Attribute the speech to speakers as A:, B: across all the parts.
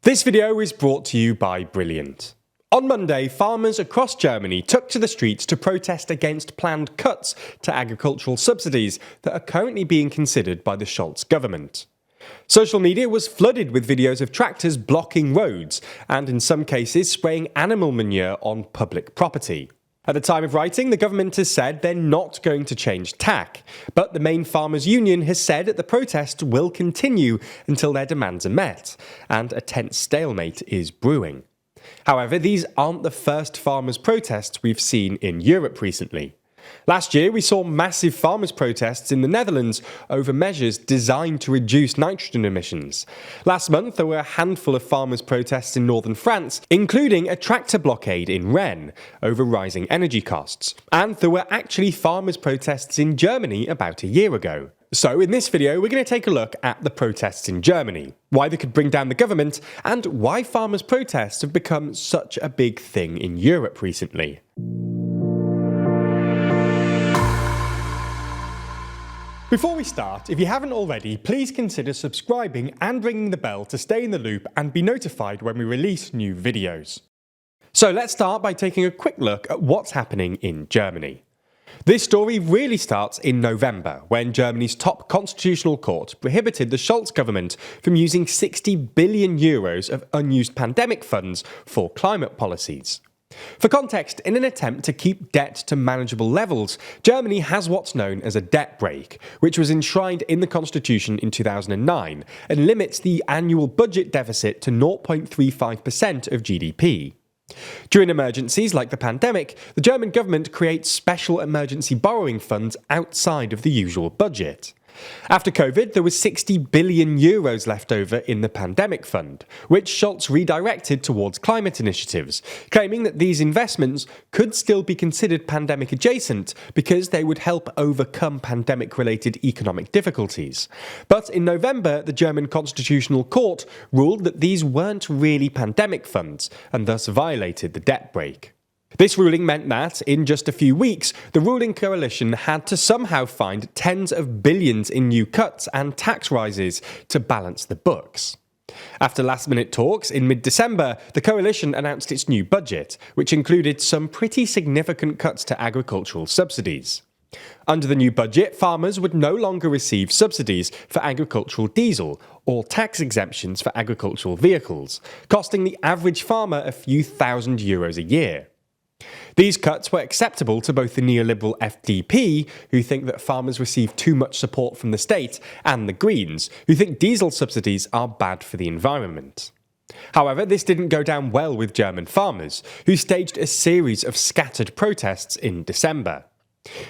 A: This video is brought to you by Brilliant. On Monday, farmers across Germany took to the streets to protest against planned cuts to agricultural subsidies that are currently being considered by the Scholz government. Social media was flooded with videos of tractors blocking roads and, in some cases, spraying animal manure on public property. At the time of writing, the government has said they're not going to change tack, but the main farmers' union has said that the protests will continue until their demands are met, and a tense stalemate is brewing. However, these aren't the first farmers' protests we've seen in Europe recently. Last year, we saw massive farmers' protests in the Netherlands over measures designed to reduce nitrogen emissions. Last month, there were a handful of farmers' protests in northern France, including a tractor blockade in Rennes over rising energy costs. And there were actually farmers' protests in Germany about a year ago. So in this video, we're going to take a look at the protests in Germany, why they could bring down the government, and why farmers' protests have become such a big thing in Europe recently. Before we start, if you haven't already, please consider subscribing and ringing the bell to stay in the loop and be notified when we release new videos. So let's start by taking a quick look at what's happening in Germany. This story really starts in November, when Germany's top constitutional court prohibited the Scholz government from using 60 billion euros of unused pandemic funds for climate policies. For context, in an attempt to keep debt to manageable levels, Germany has what's known as a debt brake, which was enshrined in the constitution in 2009 and limits the annual budget deficit to 0.35% of GDP. During emergencies like the pandemic, the German government creates special emergency borrowing funds outside of the usual budget. After COVID, there was 60 billion euros left over in the pandemic fund, which Scholz redirected towards climate initiatives, claiming that these investments could still be considered pandemic adjacent because they would help overcome pandemic-related economic difficulties. But in November, the German Constitutional Court ruled that these weren't really pandemic funds and thus violated the debt brake. This ruling meant that, in just a few weeks, the ruling coalition had to somehow find tens of billions in new cuts and tax rises to balance the books. After last-minute talks in mid-December, the coalition announced its new budget, which included some pretty significant cuts to agricultural subsidies. Under the new budget, farmers would no longer receive subsidies for agricultural diesel or tax exemptions for agricultural vehicles, costing the average farmer a few thousand euros a year. These cuts were acceptable to both the neoliberal FDP, who think that farmers receive too much support from the state, and the Greens, who think diesel subsidies are bad for the environment. However, this didn't go down well with German farmers, who staged a series of scattered protests in December.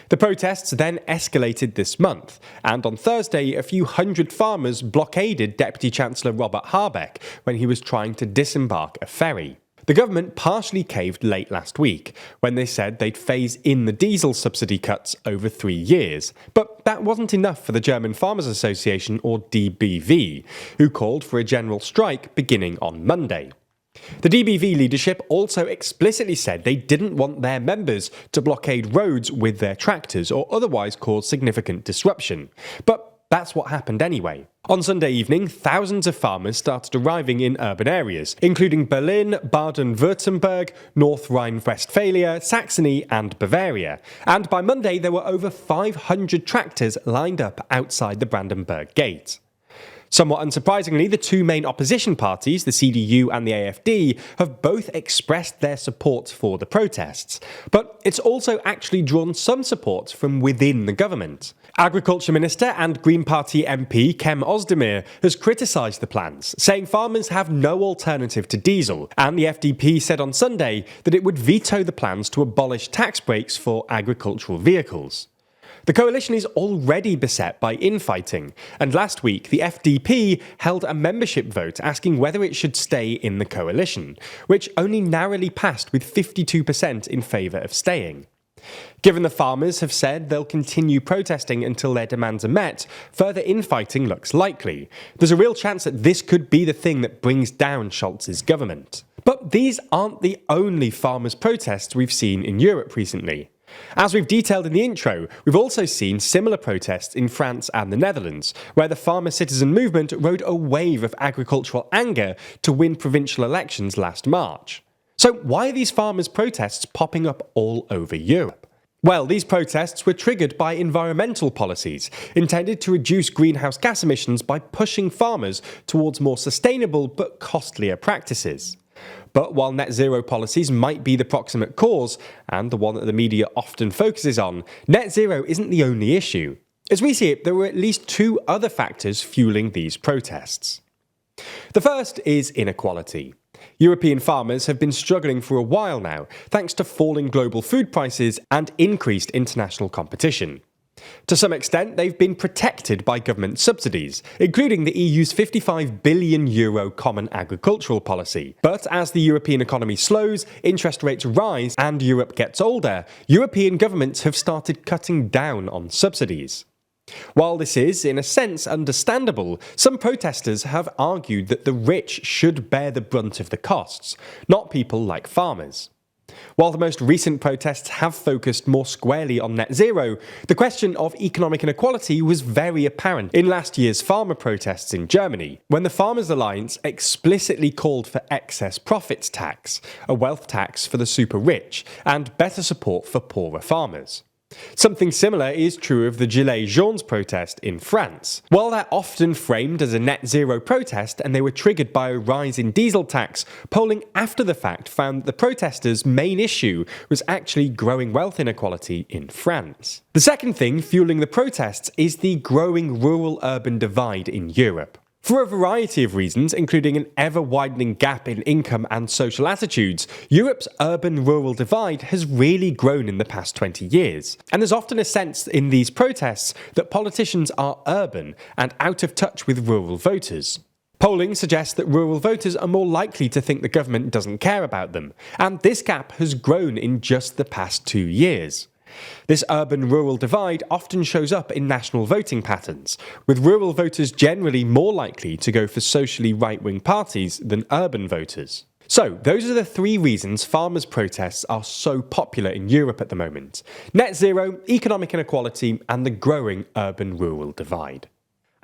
A: The protests then escalated this month, and on Thursday a few hundred farmers blockaded Deputy Chancellor Robert Habeck when he was trying to disembark a ferry. The government partially caved late last week, when they said they'd phase in the diesel subsidy cuts over 3 years. But that wasn't enough for the German Farmers Association, or DBV, who called for a general strike beginning on Monday. The DBV leadership also explicitly said they didn't want their members to blockade roads with their tractors or otherwise cause significant disruption. But that's what happened anyway. On Sunday evening, thousands of farmers started arriving in urban areas, including Berlin, Baden-Württemberg, North Rhine-Westphalia, Saxony and Bavaria. And by Monday, there were over 500 tractors lined up outside the Brandenburg Gate. Somewhat unsurprisingly, the two main opposition parties, the CDU and the AfD, have both expressed their support for the protests. But it's also actually drawn some support from within the government. Agriculture Minister and Green Party MP Cem Özdemir has criticised the plans, saying farmers have no alternative to diesel, and the FDP said on Sunday that it would veto the plans to abolish tax breaks for agricultural vehicles. The coalition is already beset by infighting, and last week the FDP held a membership vote asking whether it should stay in the coalition, which only narrowly passed with 52% in favour of staying. Given the farmers have said they'll continue protesting until their demands are met, further infighting looks likely. There's a real chance that this could be the thing that brings down Scholz's government. But these aren't the only farmers' protests we've seen in Europe recently. As we've detailed in the intro, we've also seen similar protests in France and the Netherlands, where the farmer citizen movement rode a wave of agricultural anger to win provincial elections last March. So why are these farmers' protests popping up all over Europe? Well, these protests were triggered by environmental policies intended to reduce greenhouse gas emissions by pushing farmers towards more sustainable but costlier practices. But while net zero policies might be the proximate cause, and the one that the media often focuses on, net zero isn't the only issue. As we see it, there were at least two other factors fueling these protests. The first is inequality. European farmers have been struggling for a while now, thanks to falling global food prices and increased international competition. To some extent, they've been protected by government subsidies, including the EU's €55 billion common agricultural policy. But as the European economy slows, interest rates rise, and Europe gets older, European governments have started cutting down on subsidies. While this is, in a sense, understandable, some protesters have argued that the rich should bear the brunt of the costs, not people like farmers. While the most recent protests have focused more squarely on net zero, the question of economic inequality was very apparent in last year's farmer protests in Germany, when the Farmers' Alliance explicitly called for excess profits tax, a wealth tax for the super rich, and better support for poorer farmers. Something similar is true of the Gilets Jaunes protest in France. While they're often framed as a net zero protest and they were triggered by a rise in diesel tax, polling after the fact found that the protesters' main issue was actually growing wealth inequality in France. The second thing fueling the protests is the growing rural-urban divide in Europe. For a variety of reasons, including an ever-widening gap in income and social attitudes, Europe's urban-rural divide has really grown in the past 20 years. And there's often a sense in these protests that politicians are urban and out of touch with rural voters. Polling suggests that rural voters are more likely to think the government doesn't care about them, and this gap has grown in just the past 2 years. This urban-rural divide often shows up in national voting patterns, with rural voters generally more likely to go for socially right-wing parties than urban voters. So, those are the three reasons farmers' protests are so popular in Europe at the moment: net zero, economic inequality, and the growing urban-rural divide.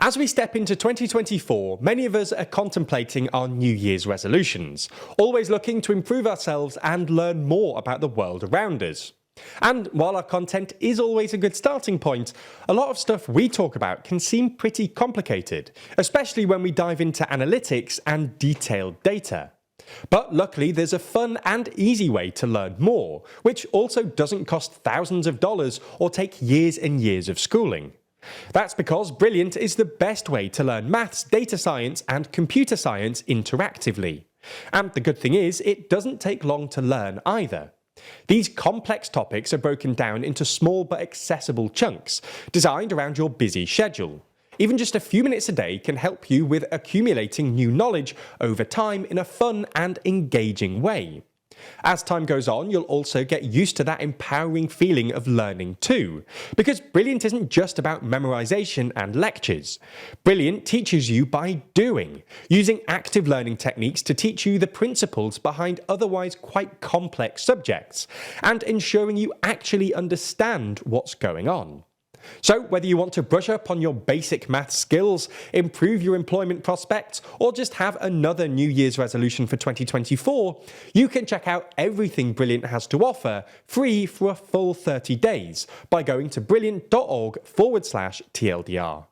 A: As we step into 2024, many of us are contemplating our New Year's resolutions, always looking to improve ourselves and learn more about the world around us. And while our content is always a good starting point, a lot of stuff we talk about can seem pretty complicated, especially when we dive into analytics and detailed data. But luckily there's a fun and easy way to learn more, which also doesn't cost thousands of dollars or take years and years of schooling. That's because Brilliant is the best way to learn maths, data science and computer science interactively. And the good thing is, it doesn't take long to learn either. These complex topics are broken down into small but accessible chunks, designed around your busy schedule. Even just a few minutes a day can help you with accumulating new knowledge over time in a fun and engaging way. As time goes on, you'll also get used to that empowering feeling of learning too, because Brilliant isn't just about memorization and lectures. Brilliant teaches you by doing, using active learning techniques to teach you the principles behind otherwise quite complex subjects, and ensuring you actually understand what's going on. So whether you want to brush up on your basic math skills, improve your employment prospects, or just have another New Year's resolution for 2024, you can check out everything Brilliant has to offer free for a full 30 days by going to brilliant.org/TLDR.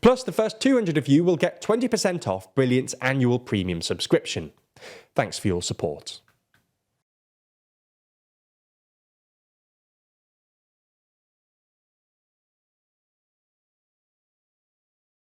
A: Plus, the first 200 of you will get 20% off Brilliant's annual premium subscription. Thanks for your support.